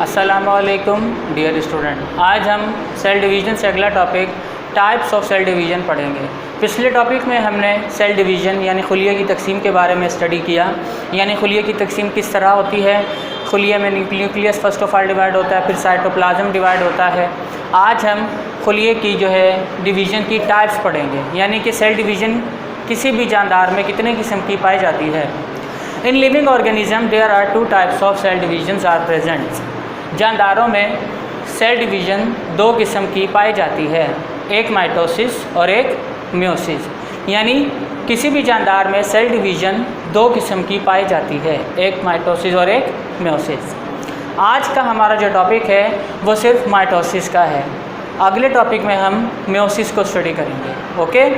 अस्सलामुअलैकुम dear student, आज हम सेल डिवीज़न से अगला topic types of cell division पढ़ेंगे। पिछले टॉपिक में हमने सेल डिवीज़न यानी खुलिये की तकसीम के बारे में स्टडी किया, यानी खुलिये की तकसीम किस तरह होती है। खुलिये में nucleus first of all divide होता है, फिर साइटोप्लाज्म डिवाइड होता है। आज हम खुलिये की डिवीज़न की टाइप्स पढ़ेंगे, यानी कि सेल डिवीज़न किसी भी जानदार में कितने किस्म की पाई जाती है। In living organism there are two types of cell divisions are present. जानदारों में सेल डिवीज़न दो किस्म की पाई जाती है, एक माइटोसिस और एक मियोसिस। यानी किसी भी जानदार में सेल डिवीज़न दो किस्म की पाई जाती है, एक माइटोसिस और एक मियोसिस। आज का हमारा जो टॉपिक है वो सिर्फ माइटोसिस का है, अगले टॉपिक में हम मियोसिस को स्टडी करेंगे। Okay,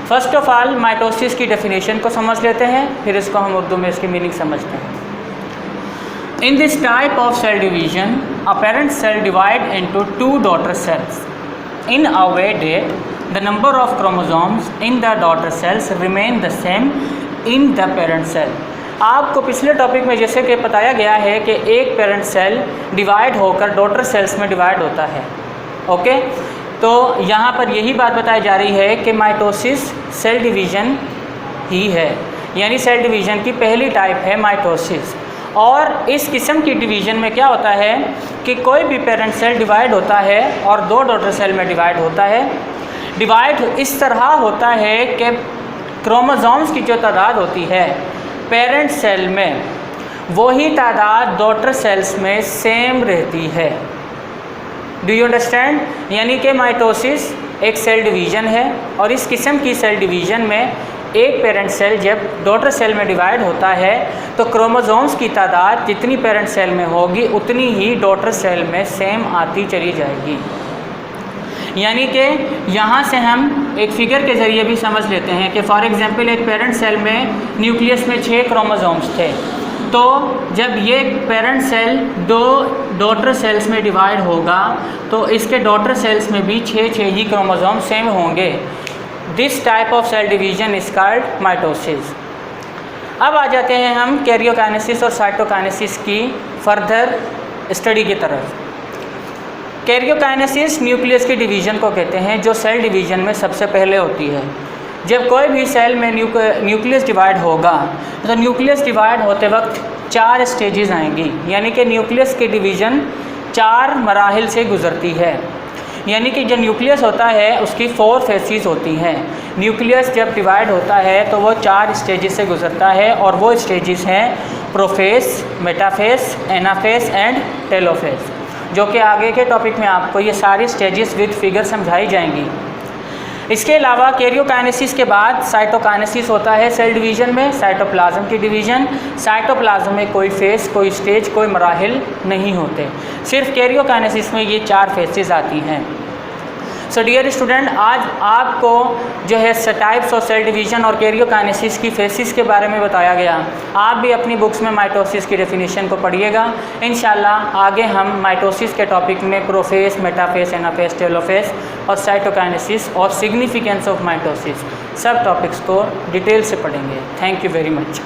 first of all mitosis की डेफिनेशन को समझ लेते हैं, फिर इसको हम उर्दू में इसकी मीनिंग समझते हैं। In this type of cell division a parent cell divide into two daughter cells in a way that the number of chromosomes in the daughter cells remain the same in the parent cell. आपको पिछले topic में जैसे कि बताया गया है कि एक पेरेंट सेल डिवाइड होकर डॉटर सेल्स में डिवाइड होता है। ओके, तो यहाँ पर यही बात बताई जा रही है कि माइटोसिस सेल डिवीज़न ही है, यानी सेल डिवीज़न की पहली टाइप है माइटोसिस। और इस किस्म की डिवीज़न में क्या होता है कि कोई भी पेरेंट सेल डिवाइड होता है और दो डॉटर सेल में डिवाइड होता है। डिवाइड इस तरह होता है कि क्रोमोसोम्स की जो तादाद होती है पेरेंट सेल में, वही तादाद डॉटर सेल्स में सेम रहती है। Do you understand? यानी कि माइटोसिस एक सेल डिवीज़न है और इस किस्म की सेल डिवीज़न में एक पेरेंट सेल जब डॉटर सेल में डिवाइड होता है तो क्रोमोसोम्स की तादाद जितनी पेरेंट सेल में होगी उतनी ही डॉटर सेल में सेम आती चली जाएगी। यानी कि यहाँ से हम एक फिगर के ज़रिए भी समझ लेते हैं कि फॉर एग्जांपल एक पेरेंट सेल में न्यूक्लियस में 6 क्रोमोसोम्स थे, तो जब ये पेरेंट सेल दो डॉटर सेल्स में डिवाइड होगा तो इसके डॉटर सेल्स में भी 6 ही क्रोमोसोम सेम होंगे। This type of cell division is called mitosis. अब आ जाते हैं हम कैरियोकाइनेसिस और साइटोकाइनेसिस की फर्दर स्टडी की तरफ। कैरियोकाइनेसिस न्यूक्लियस की डिवीज़न को कहते हैं, जो सेल डिवीज़न में सबसे पहले होती है। जब कोई भी सेल में न्यूक्लियस डिवाइड होगा तो न्यूक्लियस डिवाइड होते वक्त 4 स्टेजेस आएंगी, यानी कि न्यूक्लियस की डिवीज़न 4 मराहिल से गुज़रती है। यानी कि जो न्यूक्लियस होता है उसकी 4 फेसेस होती हैं। न्यूक्लियस जब डिवाइड होता है तो वो 4 स्टेजेस से गुज़रता है और वो स्टेजेस हैं प्रोफेस, मेटाफेस, एनाफेस एंड टेलोफेस, जो कि आगे के टॉपिक में आपको ये सारी स्टेजेस विद फिगर समझाई जाएंगी। इसके अलावा कैरियोकाइनेसिस के बाद साइटोकाइनेसिस होता है सेल डिवीज़न में, साइटोप्लाज्म की डिवीज़न। साइटोप्लाज्म में कोई फेस, कोई स्टेज, कोई मराहिल नहीं होते, सिर्फ कैरियोकाइनेसिस में ये 4 फेसेस आती हैं। सो डियर स्टूडेंट, आज आपको टाइप्स ऑफ सेल डिवीज़न और कैरियोकाइनेसिस की फेसेस के बारे में बताया गया। आप भी अपनी बुक्स में माइटोसिस की डेफिनेशन को पढ़िएगा। इंशाल्लाह आगे हम माइटोसिस के टॉपिक में प्रोफेस, मेटाफेस, एनाफेस, टेलोफेस और साइटोकाइनेसिस और सिग्निफिकेंस ऑफ माइटोसिस सब टॉपिक्स को डिटेल से पढ़ेंगे। Thank you very much.